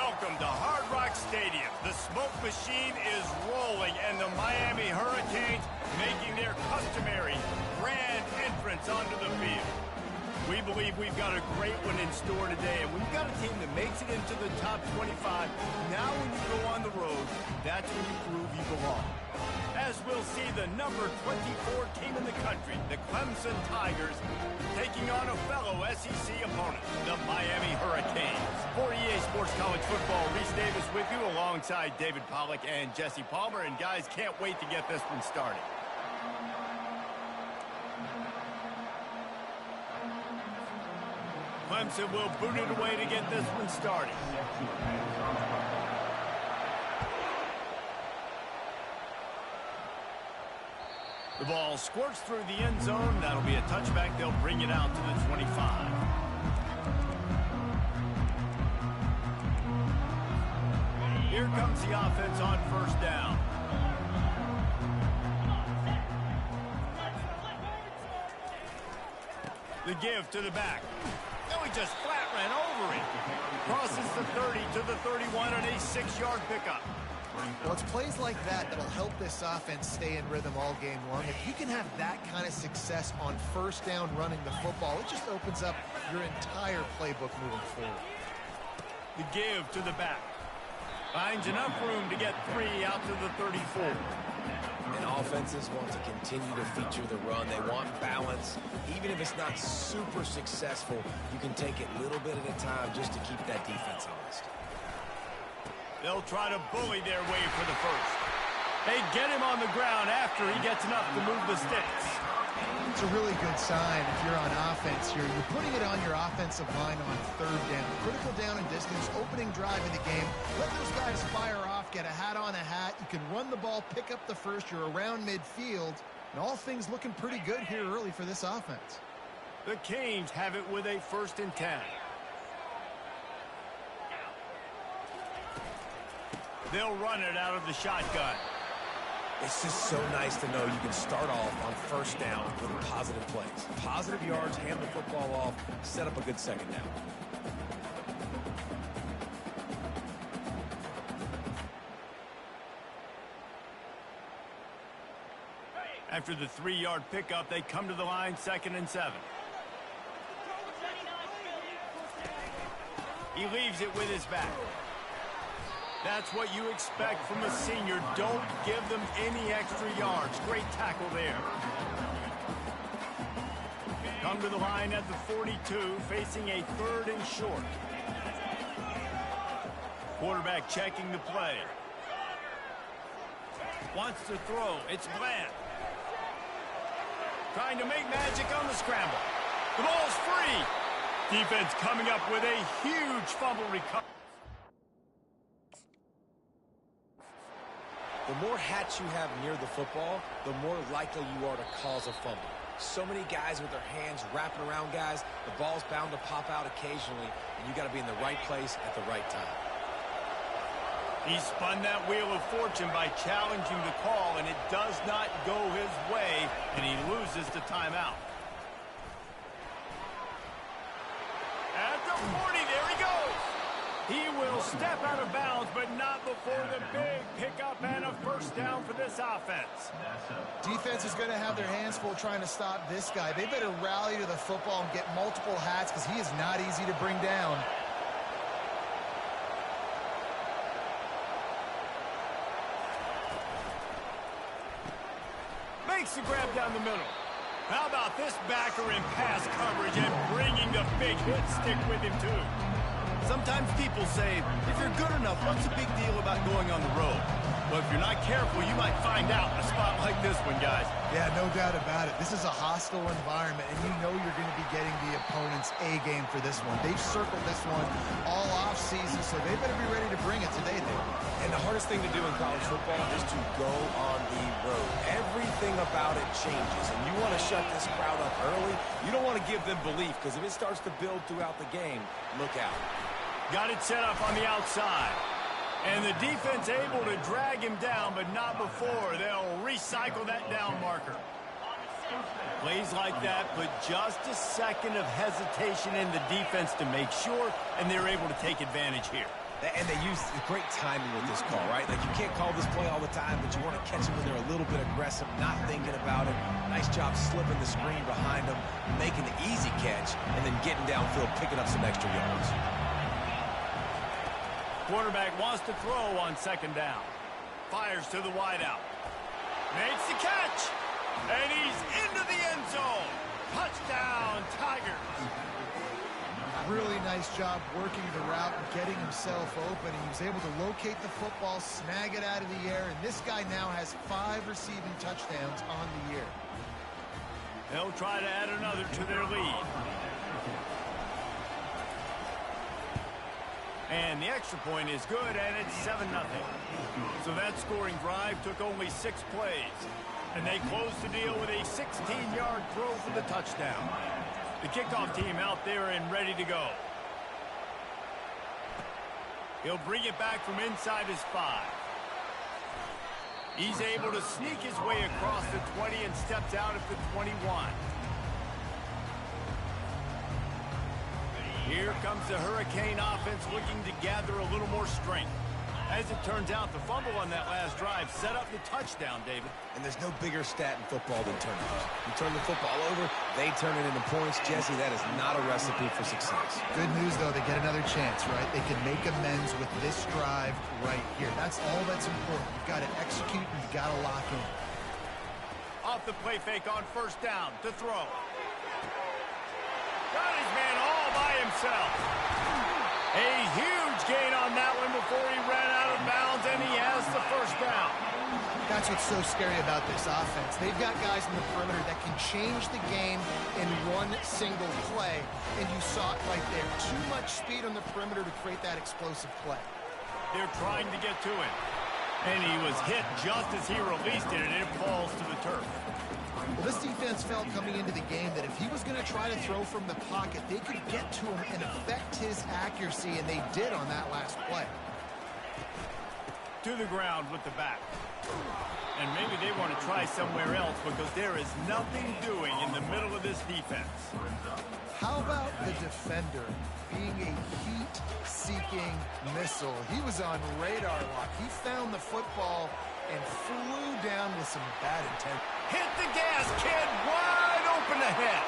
Welcome to Hard Rock Stadium. The smoke machine is rolling, and the Miami Hurricanes making their customary grand entrance onto the field. We believe we've got a great one in store today, and we've got a team that makes it into the top 25. Now when you go on the road, that's when you prove you belong. As we'll see the number 24 team in the country, the Clemson Tigers, taking on a fellow SEC opponent, the Miami Hurricanes. For EA Sports College Football, Reese Davis with you alongside David Pollack and Jesse Palmer. And guys, can't wait to get this one started. Clemson will boot it away to get this one started. The ball squirts through the end zone. That'll be a touchback. They'll bring it out to the 25. Here comes the offense on first down. The give to the back. No, he just flat ran over it. Crosses the 30 to the 31 on a 6-yard pickup. Well, it's plays like that that'll help this offense stay in rhythm all game long. If you can have that kind of success on first down running the football, it just opens up your entire playbook moving forward. The give to the back. Finds enough room to get 3 out to the 34. And offenses want to continue to feature the run. They want balance. Even if it's not super successful, you can take it little bit at a time just to keep that defense honest. They'll try to bully their way for the first. They get him on the ground after he gets enough to move the sticks. It's a really good sign if you're on offense here. You're putting it on your offensive line on third down. Critical down and distance, opening drive of the game. Let those guys fire off, get a hat on a hat. You can run the ball, pick up the first. You're around midfield. And all things looking pretty good here early for this offense. The Canes have it with a 1st and 10. They'll run it out of the shotgun. It's just so nice to know you can start off on first down with positive plays. Positive yards, hand the football off, set up a good second down. After the 3-yard pickup, they come to the line, 2nd and 7. He leaves it with his back. That's what you expect from a senior. Don't give them any extra yards. Great tackle there. Come to the line at the 42, facing a 3rd and short. Quarterback checking the play. Wants to throw. It's Bland. Trying to make magic on the scramble. The ball's free. Defense coming up with a huge fumble recovery. The more hats you have near the football, the more likely you are to cause a fumble. So many guys with their hands wrapping around guys, the ball's bound to pop out occasionally, and you got to be in the right place at the right time. He spun that wheel of fortune by challenging the call, and it does not go his way, and he loses the timeout. At the 40, there he goes. He will step out of bounds, but not before the big pickup and a 1st down for this offense. Defense is going to have their hands full trying to stop this guy. They better rally to the football and get multiple hats because he is not easy to bring down. Makes the grab down the middle. How about this backer in pass coverage and bringing the big hit stick with him too? Sometimes people say, if you're good enough, what's the big deal about going on the road? Well, if you're not careful, you might find out in a spot like this one, guys. Yeah, no doubt about it. This is a hostile environment, and you know you're going to be getting the opponent's A-game for this one. They've circled this one all off-season, so they better be ready to bring it today, David. And the hardest thing to do in college football is to go on the road. Everything about it changes, and you want to shut this crowd up early. You don't want to give them belief, because if it starts to build throughout the game, look out. Got it set up on the outside. And the defense able to drag him down, but not before. They'll recycle that down marker. Plays like that put just a second of hesitation in the defense to make sure, and they're able to take advantage here. And they use great timing with this call, right? Like, you can't call this play all the time, but you want to catch them when they're a little bit aggressive, not thinking about it. Nice job slipping the screen behind them, making the easy catch, and then getting downfield, picking up some extra yards. Quarterback wants to throw on second down. Fires to the wideout. Makes the catch. And he's into the end zone. Touchdown, Tigers. Really nice job working the route and getting himself open. He was able to locate the football, snag it out of the air, and this guy now has 5 receiving touchdowns on the year. They'll try to add another to their lead. And the extra point is good, and it's 7-0. So that scoring drive took only 6 plays. And they closed the deal with a 16-yard throw for the touchdown. The kickoff team out there and ready to go. He'll bring it back from inside his 5. He's able to sneak his way across the 20 and steps out at the 21. Here comes the Hurricane offense looking to gather a little more strength. As it turns out, the fumble on that last drive set up the touchdown, David. And there's no bigger stat in football than turnovers. You turn the football over, they turn it into points. Jesse, that is not a recipe for success. Good news, though, they get another chance, right? They can make amends with this drive right here. That's all that's important. You've got to execute and you've got to lock in. Off the play fake on first down to throw. Got his man all by himself. A huge gain on that one before he ran out of bounds, and he has the first down. That's what's so scary about this offense. They've got guys in the perimeter that can change the game in one single play, and you saw it right there. Too much speed on the perimeter to create that explosive play. They're trying to get to him, and he was hit just as he released it, and it falls to the turf. Well, this defense felt coming into the game that if he was going to try to throw from the pocket, they could get to him and affect his accuracy, and they did on that last play. To the ground with the back. And maybe they want to try somewhere else because there is nothing doing in the middle of this defense. How about the defender being a heat-seeking missile? He was on radar lock. He found the football and flew down with some bad intent. Hit the gas, kid. Wide open ahead.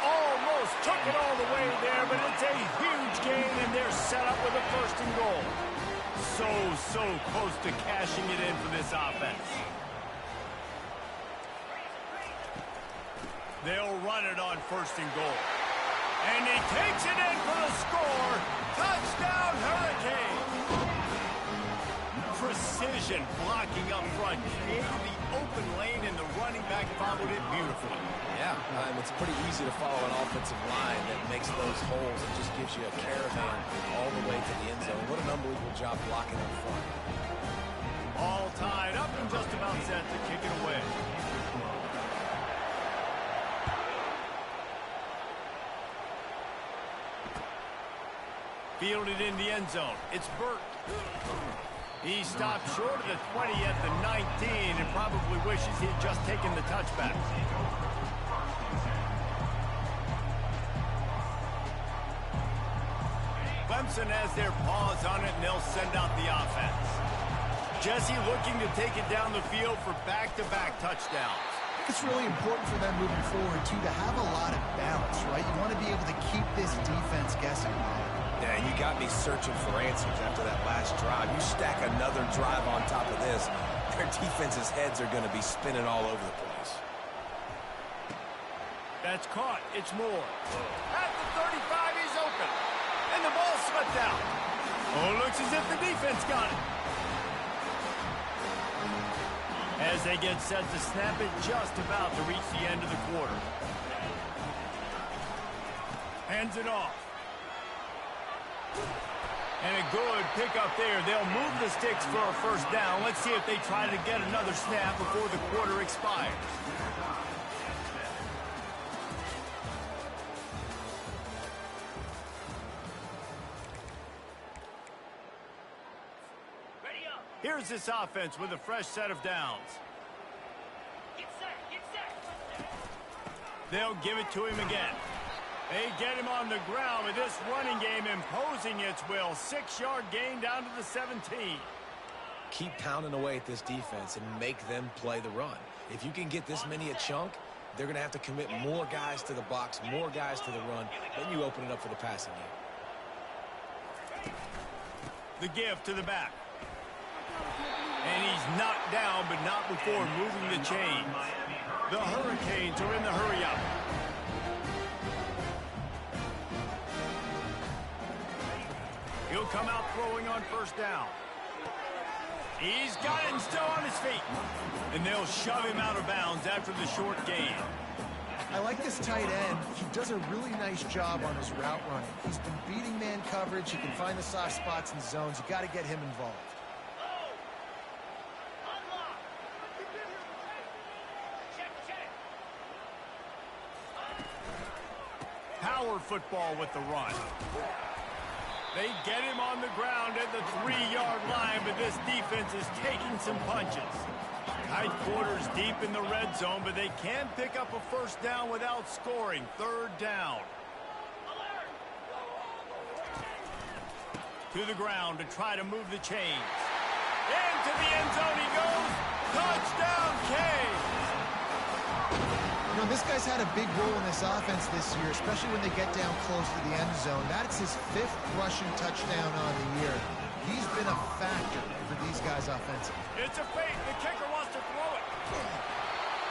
Almost took it all the way there, but it's a huge gain, and they're set up with a 1st and goal. So close to cashing it in for this offense. They'll run it on 1st and goal. And he takes it in for the score. Touchdown, Hurricane. Precision blocking up front. Gave the open lane, and the running back followed it beautifully. Yeah, it's pretty easy to follow an offensive line that makes those holes and just gives you a caravan all the way to the end zone. What an unbelievable job blocking up front. All tied up and just about set to kick it away. Fielded in the end zone. It's Burt. He stopped short of the 20 at the 19 and probably wishes he had just taken the touchback. Clemson has their paws on it, and they'll send out the offense. Jesse looking to take it down the field for back-to-back touchdowns. It's really important for them moving forward, too, to have a lot of balance, right? You want to be able to keep this defense guessing. Yeah, you got me searching for answers after that last drive. You stack another drive on top of this, their defense's heads are going to be spinning all over the place. That's caught. It's Moore. At the 35, he's open. And the ball slipped out. Oh, looks as if the defense got it. As they get set to snap it, just about to reach the end of the quarter. Hands it off. And a good pickup there. They'll move the sticks for a 1st down. Let's see if they try to get another snap before the quarter expires. Here's this offense with a fresh set of downs. Get set, get set. They'll give it to him again. They get him on the ground with this running game imposing its will. 6-yard gain down to the 17. Keep pounding away at this defense and make them play the run. If you can get this many a chunk, they're going to have to commit more guys to the box, more guys to the run. Then you open it up for the passing game. The give to the back. And he's knocked down, but not before moving the chains. The Hurricanes are in the hurry-up. He'll come out throwing on first down. He's got it and still on his feet. And they'll shove him out of bounds after the short gain. I like this tight end. He does a really nice job on his route running. He's been beating man coverage. He can find the soft spots and zones. You got to get him involved. Power football with the run. They get him on the ground at the 3-yard line, but this defense is taking some punches. Tight quarters deep in the red zone, but they can pick up a first down without scoring. 3rd down. To the ground to try to move the chains. Into the end zone he goes. Touchdown, Canes! You know, this guy's had a big role in this offense this year, especially when they get down close to the end zone. That's his 5th rushing touchdown on the year. He's been a factor for these guys offensively. It's a fake. The kicker wants to throw it.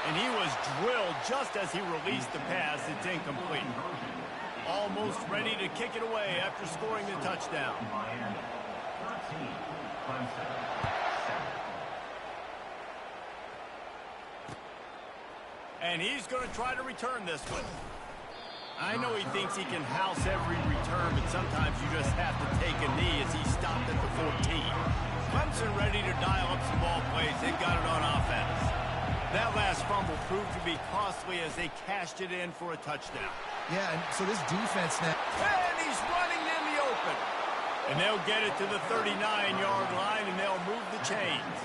And he was drilled just as he released the pass. It's incomplete. Almost ready to kick it away after scoring the touchdown. And he's going to try to return this one. I know he thinks he can house every return, but sometimes you just have to take a knee as he stopped at the 14. Clemson ready to dial up some ball plays. They've got it on offense. That last fumble proved to be costly as they cashed it in for a touchdown. Yeah, and so this defense now. And he's running in the open. And they'll get it to the 39-yard line, and they'll move the chains.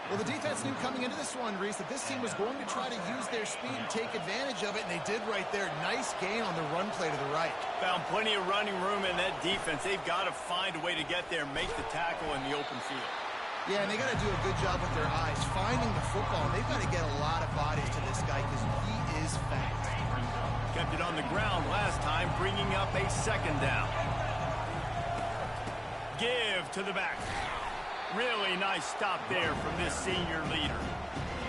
Well, the defense knew coming into this one, Reese, that this team was going to try to use their speed and take advantage of it, and they did right there. Nice gain on the run play to the right. Found plenty of running room in that defense. They've got to find a way to get there and make the tackle in the open field. Yeah, and they got to do a good job with their eyes, finding the football. They've got to get a lot of bodies to this guy because he is fast. Kept it on the ground last time, bringing up a 2nd down. Give to the back. Really nice stop there from this senior leader.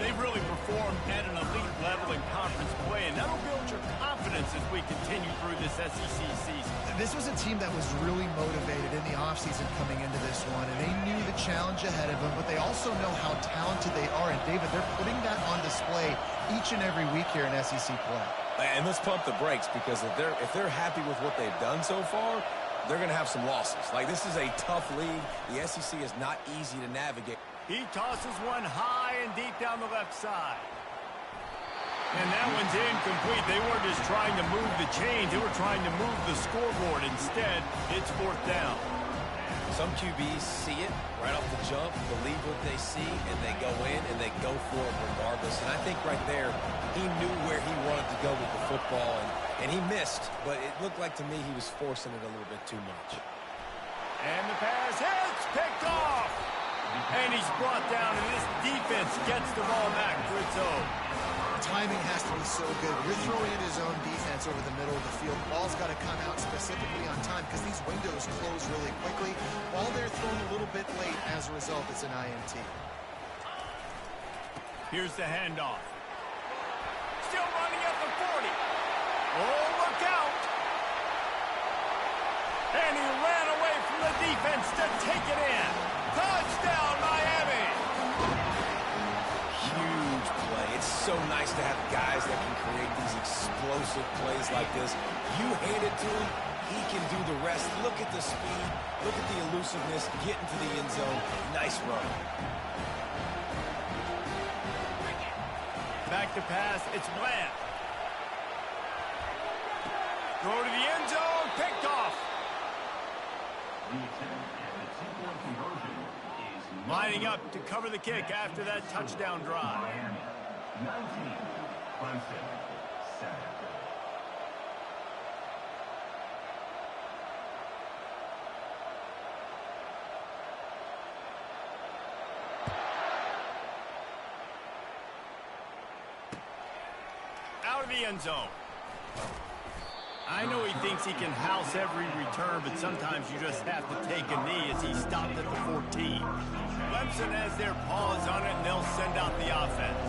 They've really performed at an elite level in conference play, and that'll build your confidence as we continue through this SEC season. This was a team that was really motivated in the offseason coming into this one, and they knew the challenge ahead of them, but they also know how talented they are. And, David, they're putting that on display each and every week here in SEC play. And let's pump the brakes, because if they're happy with what they've done so far, they're going to have some losses. Like, this is a tough league. The SEC is not easy to navigate. He tosses one high and deep down the left side. And that one's incomplete. They weren't just trying to move the chains. They were trying to move the scoreboard. Instead, it's 4th down. Some QBs see it right off the jump, believe what they see, and they go in and they go for it regardless. And I think right there, he knew where he wanted to go with the football, and he missed, but it looked like to me he was forcing it a little bit too much. And the pass hits, picked off. And he's brought down, and this defense gets the ball back for its own. Timing has to be so good. You're throwing in his own defense over the middle of the field. The ball's got to come out specifically on time because these windows close really quickly. Ball there thrown a little bit late. As a result, it's an INT. Here's the handoff. Still running at the 40. Oh, look out. And he ran away from the defense to take it in. Touchdown, Miami. Huge play. It's so nice to have guys that can create these explosive plays like this. You hand it to him, he can do the rest. Look at the speed. Look at the elusiveness. Get into the end zone. Nice run. Back to pass. It's Bland. Throw to the end zone. Picked off. Lining up to cover the kick after that touchdown drive. out of the end zone. I know he thinks he can house every return, but sometimes you just have to take a knee as he stopped at the 14. Clemson has their paws on it, and they'll send out the offense.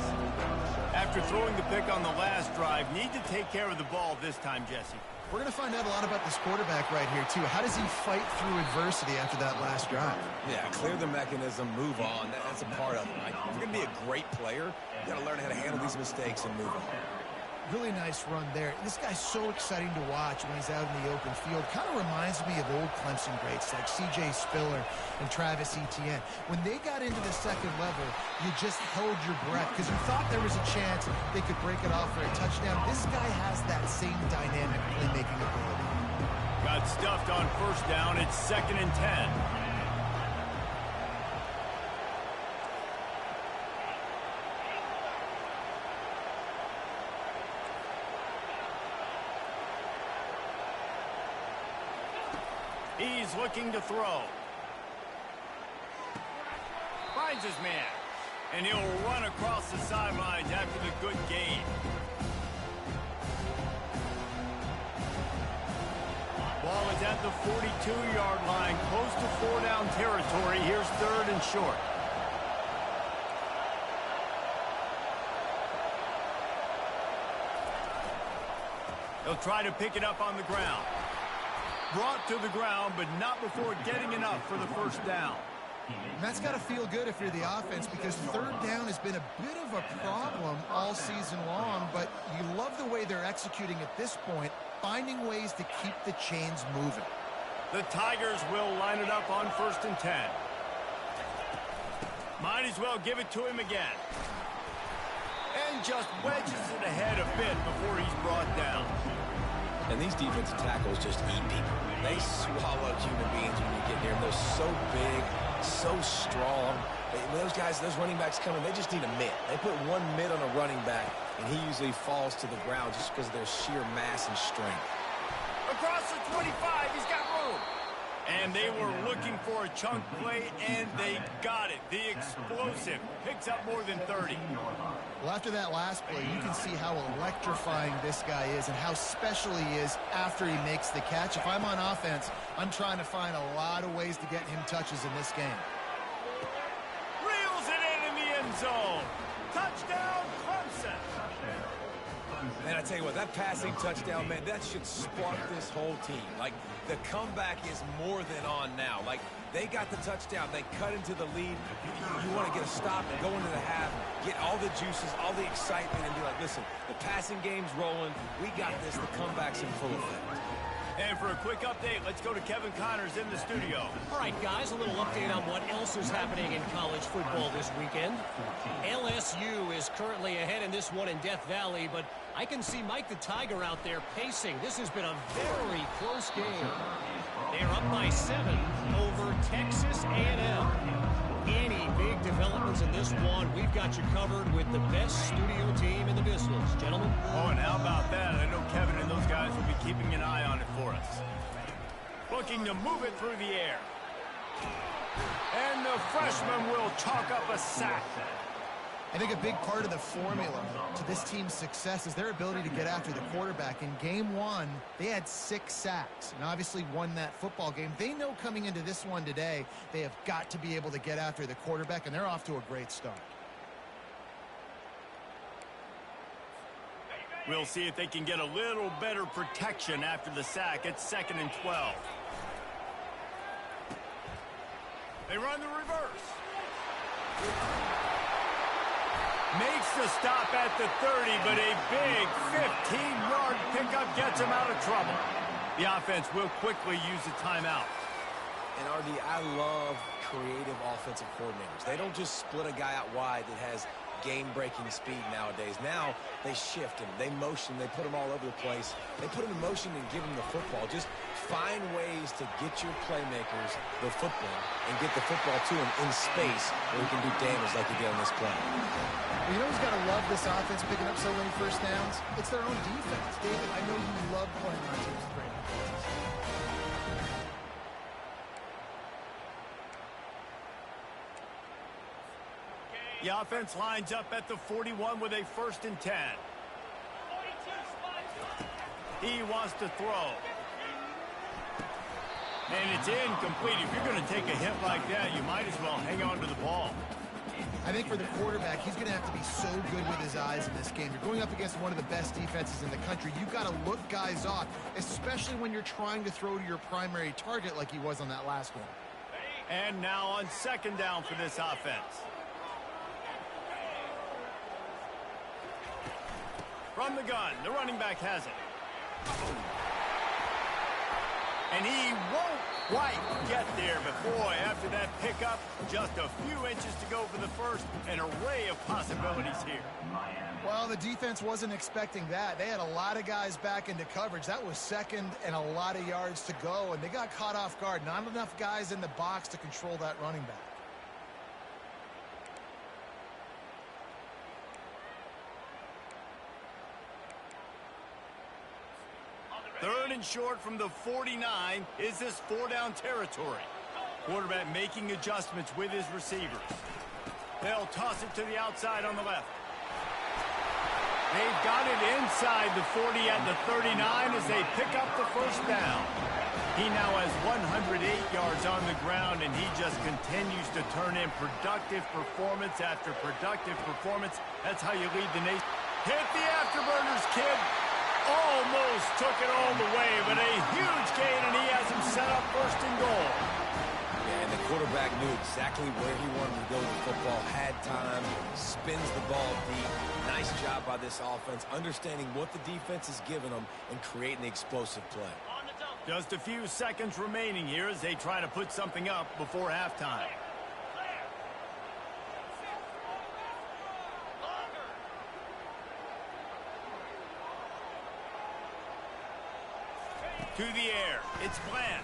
After throwing the pick on the last drive, need to take care of the ball this time, Jesse. We're going to find out a lot about this quarterback right here, too. How does he fight through adversity after that last drive? Yeah, clear the mechanism, move on. That's a part of it, right? If you're going to be a great player, you got to learn how to handle these mistakes and move on. Really nice run there. This guy's so exciting to watch when he's out in the open field. Kind of reminds me of old Clemson greats like C.J. Spiller and Travis Etienne. When they got into the second level, you just held your breath because you thought there was a chance they could break it off for a touchdown. This guy has that same dynamic playmaking ability. Got stuffed on first down. It's 2nd and 10. He's looking to throw. Finds his man. And he'll run across the sidelines after the good gain. Ball is at the 42-yard line, close to 4-down territory. Here's 3rd and short. He'll try to pick it up on the ground. Brought to the ground, but not before getting enough for the first down. And that's got to feel good if you're the offense because 3rd down has been a bit of a problem all season long, but you love the way they're executing at this point, finding ways to keep the chains moving. The Tigers will line it up on 1st and 10. Might as well give it to him again. And just wedges it ahead a bit before he's brought down. And these defensive tackles just eat people. They swallow human beings when you get near them. They're so big, so strong. Those guys, those running backs coming, they just need a mitt. They put one mitt on a running back, and he usually falls to the ground just because of their sheer mass and strength. Across the 25, he's got room. And they were looking for a chunk play, and they got it. The explosive picks up more than 30. Well, after that last play, you can see how electrifying this guy is and how special he is after he makes the catch. If I'm on offense, I'm trying to find a lot of ways to get him touches in this game. Reels it in the end zone. Touchdown, Clemson. Man, I tell you what, that passing touchdown, man, that should spark this whole team. Like, the comeback is more than on now. Like, they got the touchdown. They cut into the lead. You want to get a stop and go into the half, get all the juices, all the excitement, and be like, listen, the passing game's rolling. We got this. The comeback's in full effect. And for a quick update, let's go to Kevin Connors in the studio. All right, guys, a little update on what else is happening in college football this weekend. LSU is currently ahead in this one in Death Valley, but I can see Mike the Tiger out there pacing. This has been a very close game. They're up by 7 over Texas A&M. Any big developments in this one, we've got you covered with the best studio team in the business. Gentlemen? Oh, and how about that? I know Kevin and those guys will be keeping an eye on it for us. Looking to move it through the air. And the freshman will chalk up a sack. I think a big part of the formula to this team's success is their ability to get after the quarterback. In game 1, they had 6 sacks and obviously won that football game. They know coming into this one today, they have got to be able to get after the quarterback, and they're off to a great start. We'll see if they can get a little better protection after the sack. It's 2nd and 12. They run the reverse. Makes the stop at the 30, but a big 15-yard pickup gets him out of trouble. The offense will quickly use a timeout. And, RD, I love creative offensive coordinators. They don't just split a guy out wide that has game-breaking speed nowadays. Now they shift him, they motion, they put him all over the place. They put him in motion and give him the football. Just find ways to get your playmakers the football and get the football to him in space where he can do damage like he did on this play. Well, you know who's got to love this offense picking up so many first downs? It's their own defense. David, I know you love playing on teams with great defenses. The offense lines up at the 41 with a 1st and 10. He wants to throw. And it's incomplete. If you're going to take a hit like that, you might as well hang on to the ball. I think for the quarterback, he's going to have to be so good with his eyes in this game. You're going up against one of the best defenses in the country. You've got to look guys off, especially when you're trying to throw to your primary target like he was on that last one. And now on second down for this offense. From the gun, the running back has it. And he won't quite get there, but boy, after that pickup, just a few inches to go for the first. An array of possibilities here. Well, the defense wasn't expecting that. They had a lot of guys back into coverage. That was second and a lot of yards to go, and they got caught off guard. Not enough guys in the box to control that running back. Third and short from the 49. Is this four-down territory? Quarterback making adjustments with his receivers. They'll toss it to the outside on the left. They've got it inside the 40 at the 39 as they pick up the first down. He now has 108 yards on the ground, and he just continues to turn in productive performance after productive performance. That's how you lead the nation. Hit the afterburners, kid. Almost took it all the way, but a huge gain, and he has him set up first and goal. And the quarterback knew exactly where he wanted to go with the football, had time, spins the ball deep. Nice job by this offense, understanding what the defense is giving them and creating the explosive play. Just a few seconds remaining here as they try to put something up before halftime. To the air, it's Bland.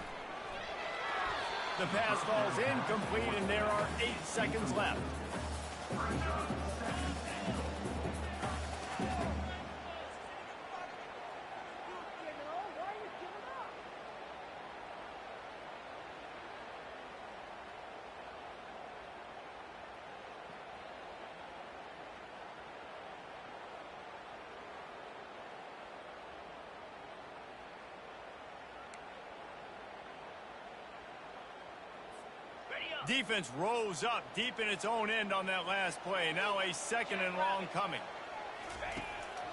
The pass falls incomplete, and there are 8 seconds left. Defense rose up deep in its own end on that last play. Now a second and long coming.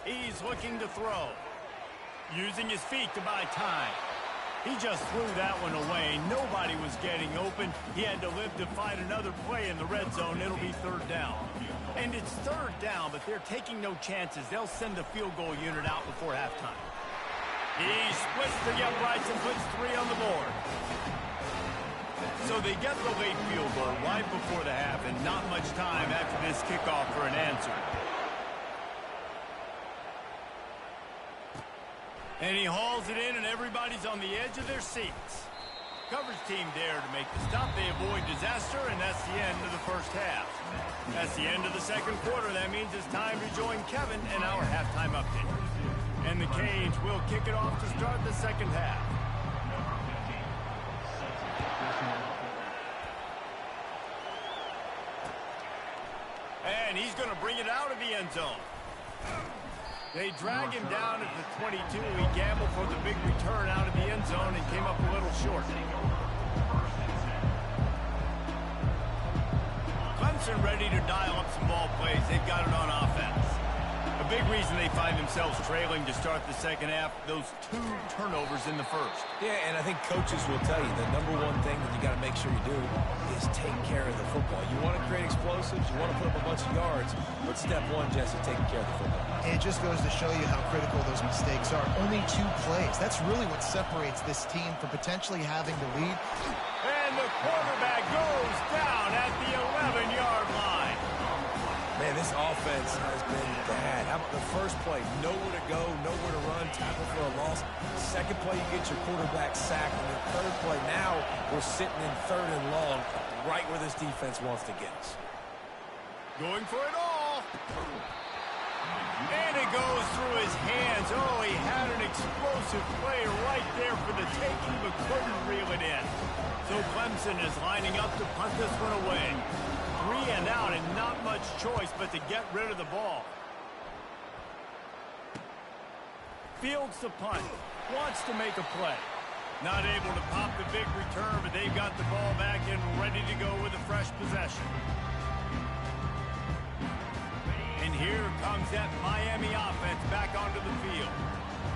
He's looking to throw. Using his feet to buy time. He just threw that one away. Nobody was getting open. He had to live to fight another play in the red zone. It'll be third down. And it's third down, but they're taking no chances. They'll send the field goal unit out before halftime. He splits the uprights and puts 3 on the board. So they get the late field goal right before the half, and not much time after this kickoff for an answer. And he hauls it in, and everybody's on the edge of their seats. Coverage team there to make the stop. They avoid disaster, and that's the end of the first half. That's the end of the second quarter. That means it's time to join Kevin in our halftime update. And the Canes will kick it off to start the second half. And he's going to bring it out of the end zone. They drag him down at the 22. He gambled for the big return out of the end zone and came up a little short. Clemson ready to dial up some ball plays. They've got it on offense. A big reason they find themselves trailing to start the second half, those 2 turnovers in the first. Yeah, and I think coaches will tell you the number one thing that you got to make sure you do is take care of the football. You want to create explosives, you want to put up a bunch of yards, but step one, Jesse, taking care of the football. It just goes to show you how critical those mistakes are. Only 2 plays. That's really what separates this team from potentially having to lead. And the quarterback goes down at the 11-yard line. Man, this offense has been bad. How about the first play? Nowhere to go, nowhere to run, tackle for a loss. Second play, you get your quarterback sacked. And the third play, now we're sitting in third and long, right where this defense wants to get us. Going for it all. And it goes through his hands. Oh, he had an explosive play right there for the taking, but couldn't reel it in. So Clemson is lining up to punt this one away. 3 and out, and not much choice but to get rid of the ball. fields the punt, wants to make a play. Not able to pop the big return, but they've got the ball back and ready to go with a fresh possession. And here comes that Miami offense back onto the field.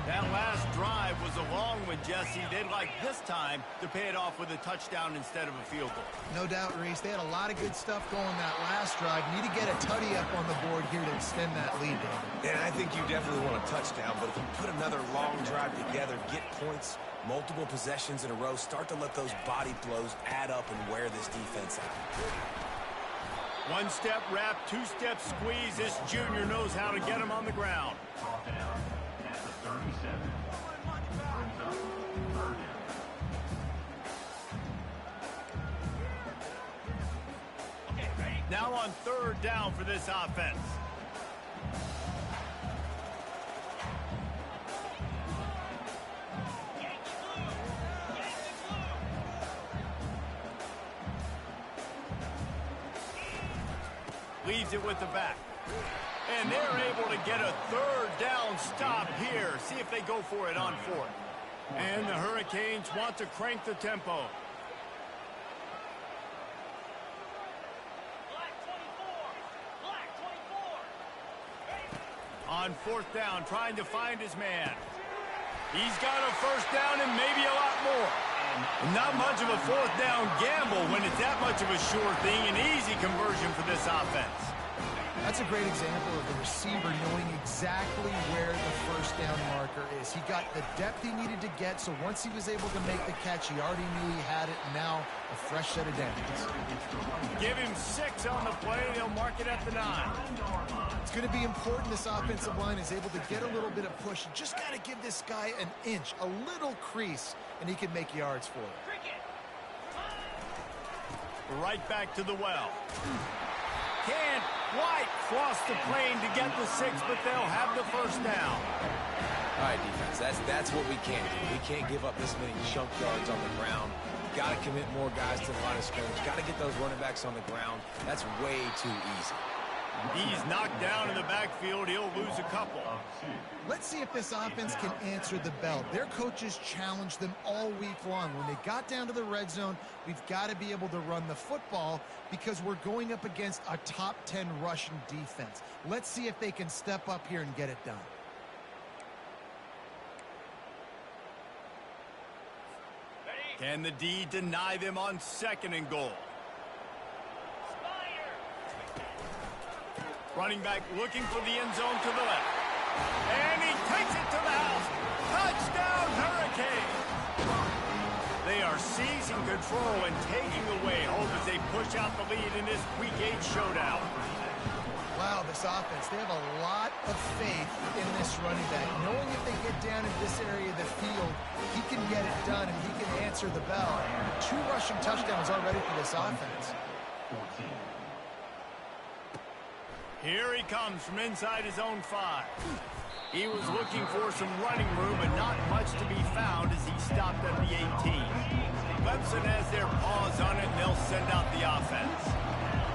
That last drive was a long one, Jesse. They'd like this time to pay it off with a touchdown instead of a field goal. No doubt, Reese. They had a lot of good stuff going that last drive. Need to get a tutty up on the board here to extend that lead, David. And I think you definitely want a touchdown, but if you put another long drive together, get points, multiple possessions in a row, start to let those body blows add up and wear this defense out. One-step wrap, two-step squeeze. This junior knows how to get him on the ground. Now on third down for this offense. Leaves it with the back. And they're able to get a third down stop here. See if they go for it on fourth. And the Hurricanes want to crank the tempo. On fourth down, trying to find his man. He's got a first down and maybe a lot more. Not much of a fourth down gamble when it's that much of a sure thing. An easy conversion for this offense. That's a great example of the receiver knowing exactly where the first down marker is. He got the depth he needed to get, so once he was able to make the catch, he already knew he had it. Now a fresh set of downs. Give him 6 on the play. They'll mark it at the 9. It's going to be important this offensive line is able to get a little bit of push. Just got to give this guy an inch, a little crease, and he can make yards for it. Right back to the well. Can't quite cross the plane to get the 6, but they'll have the first down. All right, defense, that's what we can't do. We can't give up this many chunk yards on the ground. Got to commit more guys to the line of scrimmage. Got to get those running backs on the ground. That's way too easy. He's knocked down in the backfield. He'll lose a couple. Let's see if this offense can answer the bell. Their coaches challenged them all week long. When they got down to the red zone, we've got to be able to run the football because we're going up against a top 10 rushing defense. Let's see if they can step up here and get it done. Can the D deny them on 2nd and goal? Running back looking for the end zone to the left. And he takes it to the house. Touchdown, Hurricane! They are seizing control and taking away hope as they push out the lead in this Week 8 showdown. Wow, this offense, they have a lot of faith in this running back. Knowing if they get down in this area of the field, he can get it done and he can answer the bell. 2 rushing touchdowns already for this offense. Here he comes from inside his own 5. He was looking for some running room, but not much to be found as he stopped at the 18. Clemson has their paws on it, and they'll send out the offense.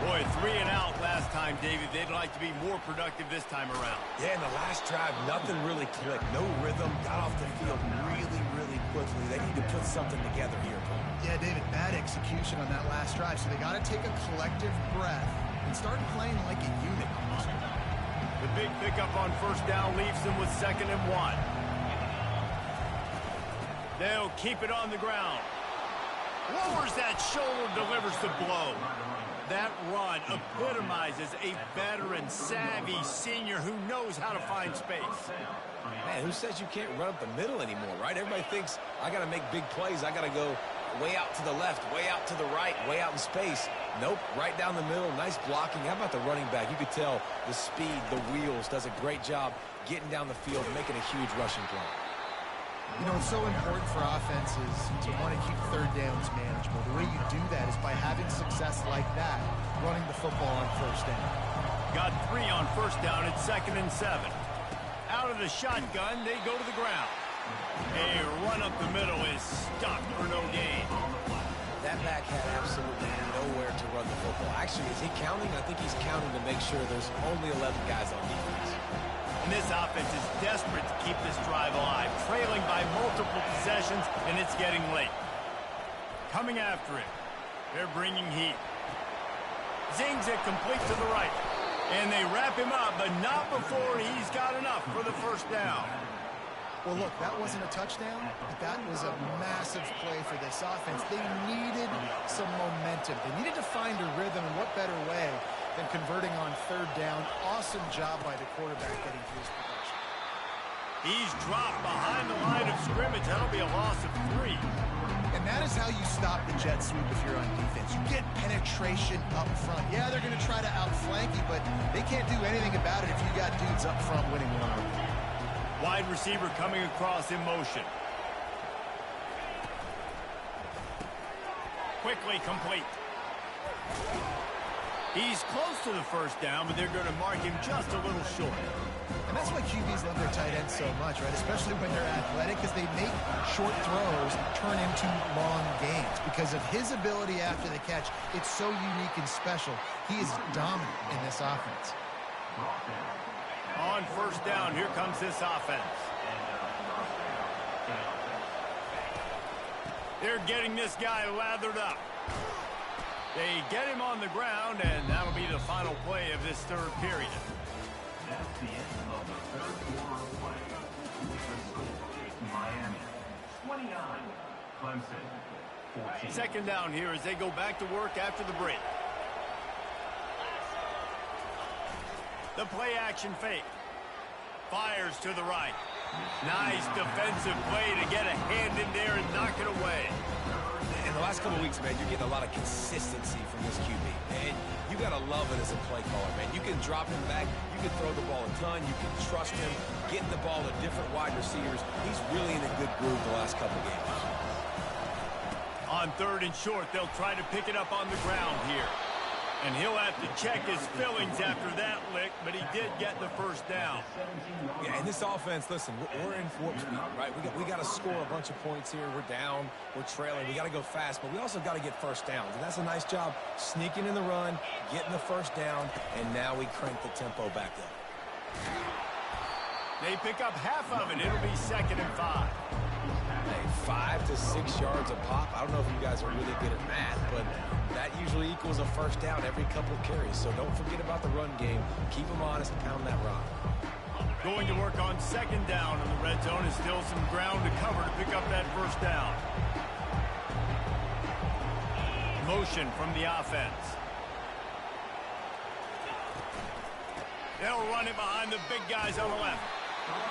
Boy, 3 and out last time, David. They'd like to be more productive this time around. Yeah, in the last drive, nothing really clicked. No rhythm, got off the field really, really quickly. They need to put something together here. Yeah, David, bad execution on that last drive, so they got to take a collective breath and start playing like a unit. The big pickup on first down leaves them with 2nd and 1. They'll keep it on the ground. Lowers that shoulder, delivers the blow. That run epitomizes a veteran, savvy senior who knows how to find space. Man, who says you can't run up the middle anymore, right? Everybody thinks I got to make big plays. I got to go way out to the left, way out to the right, way out in space. Nope, right down the middle, nice blocking. How about the running back? You could tell the speed, the wheels, does a great job getting down the field, making a huge rushing play. You know, it's so important for offenses to want to keep third downs manageable. The way you do that is by having success like that, running the football on first down. Got 3 on first down at 2nd and 7. Out of the shotgun, they go to the ground. A run up the middle is stuck for no gain. That back had absolutely nowhere to run the football. Actually, is he counting? I think he's counting to make sure there's only 11 guys on defense. And this offense is desperate to keep this drive alive, trailing by multiple possessions, and it's getting late. Coming after it. They're bringing heat. Zings it complete to the right. And they wrap him up, but not before he's got enough for the first down. Well, look, that wasn't a touchdown, but that was a massive play for this offense. They needed some momentum. They needed to find a rhythm, and what better way than converting on third down. Awesome job by the quarterback getting through his progression. He's dropped behind the line of scrimmage. That'll be a loss of 3. And that is how you stop the jet sweep if you're on defense. You get penetration up front. Yeah, they're going to try to outflank you, but they can't do anything about it if you got dudes up front winning one-on-one. Wide receiver coming across in motion. Quickly complete. He's close to the first down, but they're going to mark him just a little short. And that's why QBs love their tight ends so much, right? Especially when they're athletic, because they make short throws turn into long gains. Because of his ability after the catch, it's so unique and special. He is dominant in this offense. On first down, here comes this offense. They're getting this guy lathered up. They get him on the ground, and that'll be the final play of this third period. That's the end of the third quarter of play. The score, Miami 29, Clemson 14. Second down here as they go back to work after the break. The play action fake. Fires to the right. Nice defensive play to get a hand in there and knock it away. In the last couple of weeks, man, you're getting a lot of consistency from this QB. And you got to love it as a play caller, man. You can drop him back. You can throw the ball a ton. You can trust him. Getting the ball to different wide receivers. He's really in a good groove the last couple of games. On third and short, they'll try to pick it up on the ground here. And he'll have to check his fillings after that lick, but he did get the first down. Yeah, and this offense, listen, we're in warp speed, right? We got to score a bunch of points here. We're down. We're trailing. We got to go fast, but we also got to get first downs. And that's a nice job sneaking in the run, getting the first down, and now we crank the tempo back up. They pick up half of it. It'll be 2nd and 5. Hey, 5 to 6 yards a pop. I don't know if you guys are really good at math, but that usually equals a first down every couple of carries. So don't forget about the run game. Keep them honest, pound that rock. Going to work on 2nd down in the red zone is still some ground to cover to pick up that first down. Motion from the offense. They'll run it behind the big guys on the left.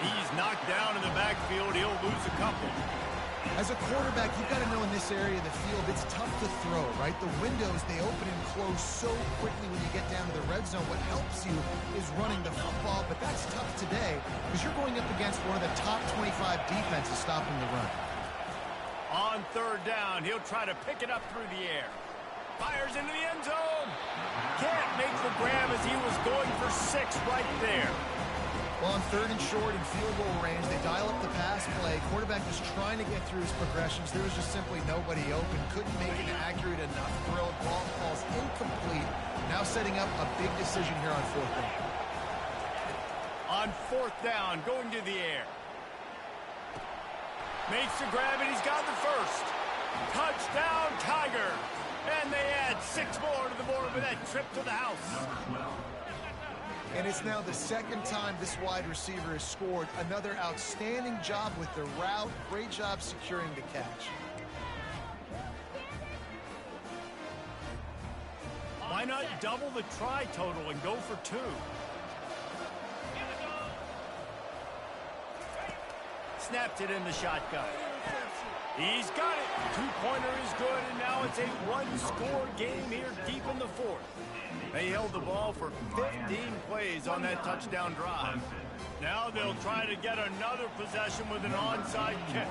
He's knocked down in the backfield. He'll lose a couple. As a quarterback, you've got to know in this area of the field, it's tough to throw, right? The windows, they open and close so quickly when you get down to the red zone. What helps you is running the football, but that's tough today because you're going up against one of the top 25 defenses stopping the run. On third down, he'll try to pick it up through the air. Fires into the end zone. Can't make the grab as he was going for 6 right there. Well, on third and short and field goal range, they dial up the pass play. Quarterback was trying to get through his progressions. There was just simply nobody open. Couldn't make an accurate enough throw. Ball falls incomplete. Now setting up a big decision here on 4th down. On 4th down, going to the air. Makes the grab, and he's got the first. Touchdown, Tiger. And they add 6 more to the board with that trip to the house. And it's now the 2nd time this wide receiver has scored. Another outstanding job with the route. Great job securing the catch. Why not double the try total and go for 2? Snapped it in the shotgun. He's got it. 2-pointer is good, and now it's a 1-score game here deep in the 4th. They held the ball for 15 plays on that touchdown drive. Now they'll try to get another possession with an onside kick.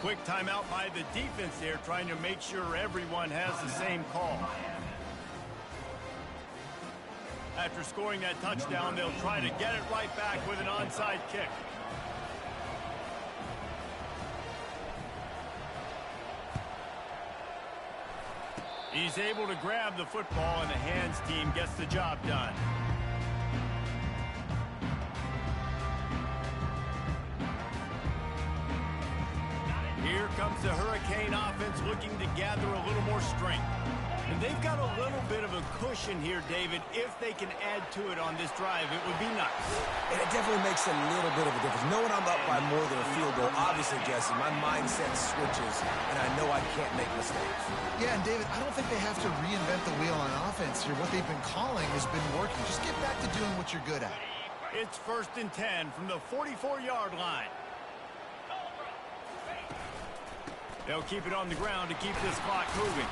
Quick timeout by the defense there, trying to make sure everyone has the same call. After scoring that touchdown, they'll try to get it right back with an onside kick. He's able to grab the football, and the hands team gets the job done. Here comes the Hurricane offense looking to gather a little more strength. And they've got a little bit of a cushion here, David. If they can add to it on this drive, it would be nice. And it definitely makes a little bit of a difference. Knowing I'm up by more than a field goal, obviously, Jesse, my mindset switches, and I know I can't make mistakes. Yeah, and David, I don't think they have to reinvent the wheel on offense here. What they've been calling has been working. Just get back to doing what you're good at. It's 1st and 10 from the 44-yard line. They'll keep it on the ground to keep this clock moving.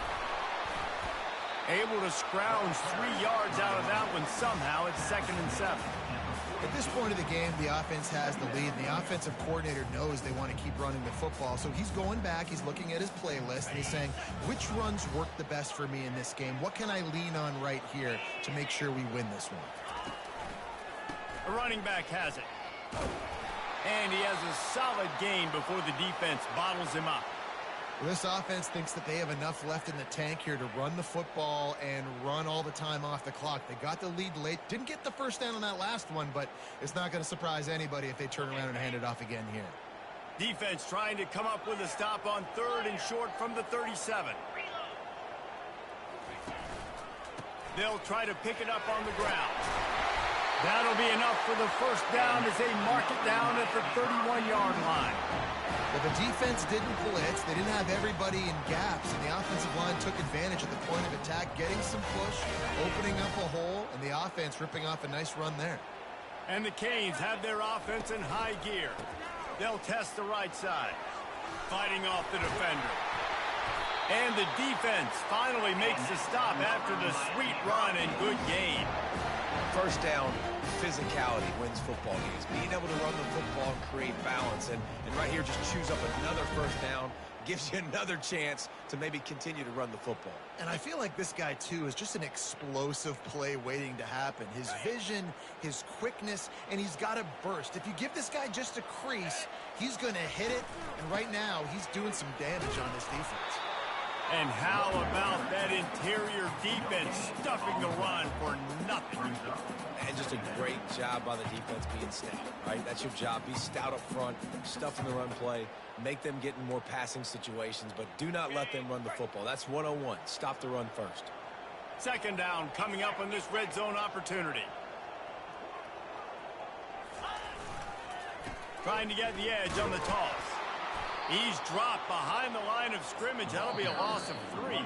Able to scrounge 3 yards out of that one somehow. It's 2nd and 7. At this point of the game, the offense has the lead, and the offensive coordinator knows they want to keep running the football. So he's going back, he's looking at his playlist, and he's saying, which runs work the best for me in this game? What can I lean on right here to make sure we win this one? A running back has it. And he has a solid gain before the defense bottles him up. Well, this offense thinks that they have enough left in the tank here to run the football and run all the time off the clock. They got the lead late. Didn't get the first down on that last one, but it's not going to surprise anybody if they turn around and hand it off again here. Defense trying to come up with a stop on 3rd and short from the 37. They'll try to pick it up on the ground. That'll be enough for the first down as they mark it down at the 31-yard line. Well, the defense didn't blitz. They didn't have everybody in gaps, and the offensive line took advantage at the point of attack, getting some push, opening up a hole, and the offense ripping off a nice run there. And the Canes have their offense in high gear. They'll test the right side, fighting off the defender. And the defense finally makes the stop after the sweet run and good gain. First down, physicality wins football games. Being able to run the football and create balance. And right here, just choose up another first down, gives you another chance to maybe continue to run the football. And I feel like this guy, too, is just an explosive play waiting to happen. His vision, his quickness, and he's got a burst. If you give this guy just a crease, he's going to hit it. And right now, he's doing some damage on this defense. And how about that interior defense stuffing the run for nothing? And just a great job by the defense being stout, right? That's your job. Be stout up front, stuffing the run play, make them get in more passing situations, but do not let them run the football. That's 101. Stop the run first. 2nd down coming up on this red zone opportunity. Trying to get the edge on the toss. He's dropped behind the line of scrimmage. That'll be a loss of 3.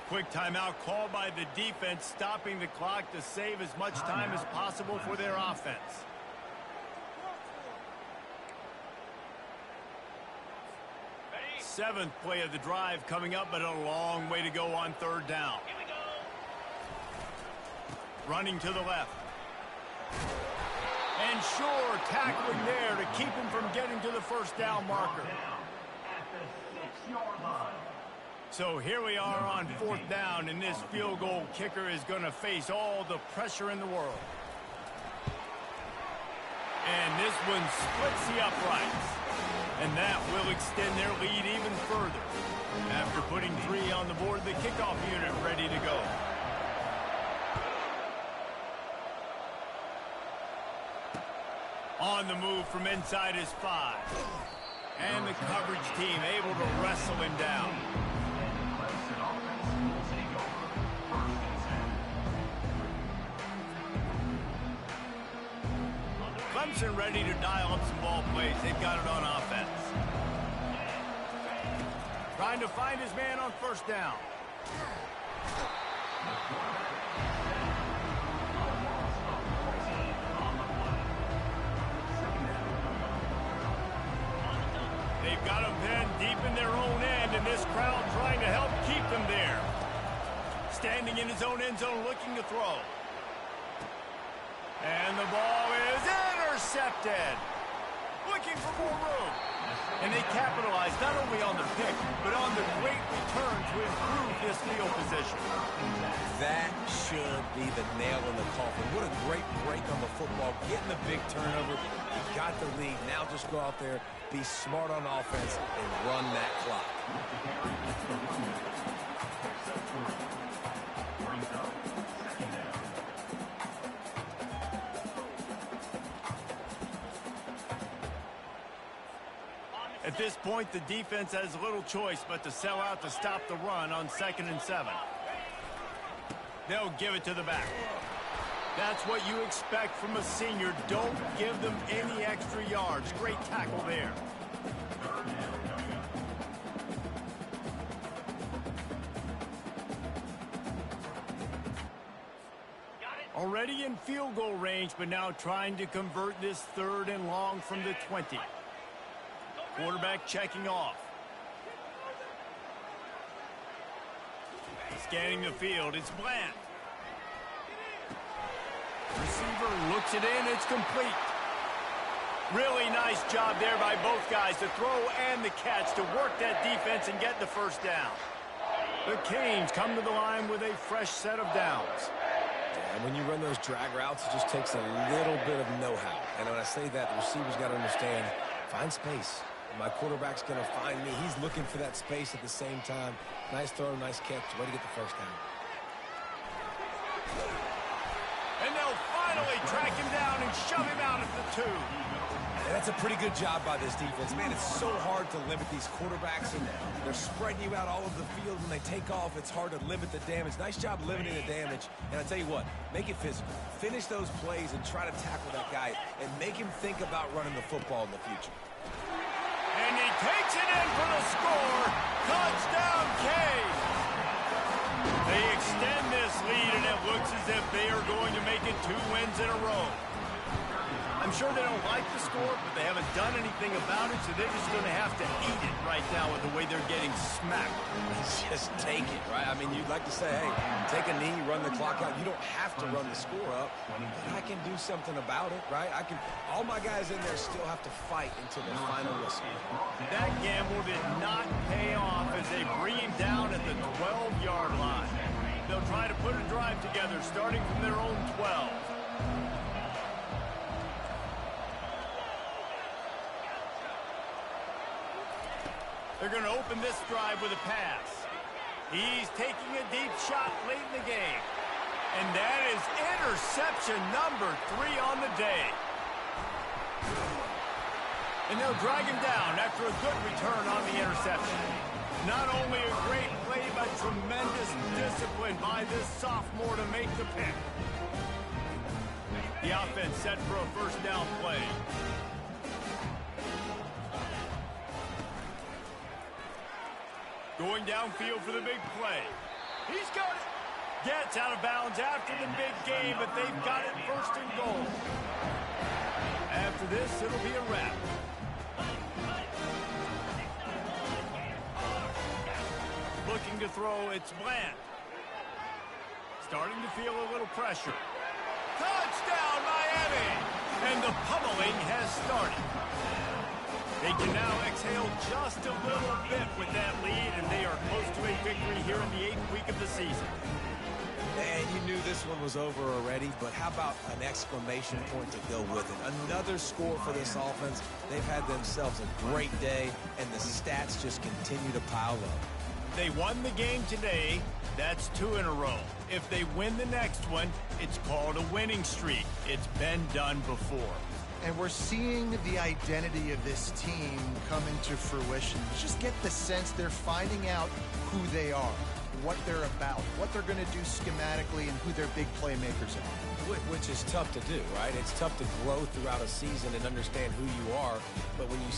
Quick timeout called by the defense, stopping the clock to save as much time as possible for their offense. Seventh play of the drive coming up, but a long way to go on 3rd down. Running to the left. And sure, tackling there to keep him from getting to the first down marker. So here we are on 4th down, and this field goal kicker is going to face all the pressure in the world. And this one splits the uprights. And that will extend their lead even further. After putting 3 on the board, the kickoff unit ready to go. On the move from inside his 5. And the coverage team able to wrestle him down. Clemson ready to dial up some ball plays. They've got it on offense. Trying to find his man on 1st down. They've got him pinned deep in their own end, and this crowd trying to help keep them there. Standing in his own end zone looking to throw. And the ball is intercepted. Looking for more room. And they capitalize not only on the pick, but on the great return to improve this field position. That should be the nail in the coffin. What a great break on the football. Getting the big turnover. You got the lead. Now just go out there, be smart on offense, and run that clock. At this point, the defense has little choice but to sell out to stop the run on 2nd and 7. They'll give it to the back. That's what you expect from a senior. Don't give them any extra yards. Great tackle there. Already in field goal range, but now trying to convert this 3rd and long from the 20. Quarterback checking off. Scanning the field, it's Bland. Receiver looks it in, it's complete. Really nice job there by both guys, the throw and the catch, to work that defense and get the first down. The Canes come to the line with a fresh set of downs. And when you run those drag routes, it just takes a little bit of know-how. And when I say that, the receiver's got to understand, find space. My quarterback's going to find me. He's looking for that space at the same time. Nice throw, nice catch. Way to get the first down. And they'll finally track him down and shove him out at the 2. And that's a pretty good job by this defense. Man, it's so hard to limit these quarterbacks, and they're spreading you out all over the field. When they take off, it's hard to limit the damage. Nice job limiting the damage. And I tell you what, make it physical. Finish those plays and try to tackle that guy and make him think about running the football in the future. And he takes it in for the score. Touchdown, Canes. They extend this lead, and it looks as if they are going to make it 2 wins in a row. I'm sure they don't like the score, but they haven't done anything about it, so they're just going to have to eat it right now with the way they're getting smacked. Just take it, right? I mean, you'd like to say, hey, take a knee, run the clock out. You don't have to run the score up, but I can do something about it, right? All my guys in there still have to fight until the final whistle. That gamble did not pay off as they bring him down at the 12-yard line. They'll try to put a drive together, starting from their own 12. They're going to open this drive with a pass. He's taking a deep shot late in the game. And that is interception number 3 on the day. And they'll drag him down after a good return on the interception. Not only a great play, but tremendous discipline by this sophomore to make the pick. The offense set for a first down play. Going downfield for the big play. He's got it. Gets out of bounds after the big game, but they've got it 1st and goal. After this, it'll be a wrap. Looking to throw, it's Bland. Starting to feel a little pressure. Touchdown, Miami! And the pummeling has started. They can now exhale just a little bit with that lead, and they are close to a victory here in the 8th week of the season. And you knew this one was over already, but how about an exclamation point to go with it? Another score for this offense. They've had themselves a great day, and the stats just continue to pile up. They won the game today. That's 2 in a row. If they win the next one, it's called a winning streak. It's been done before. And we're seeing the identity of this team come into fruition. You just get the sense they're finding out who they are, what they're about, what they're going to do schematically, and who their big playmakers are. Which is tough to do, right? It's tough to grow throughout a season and understand who you are, but when you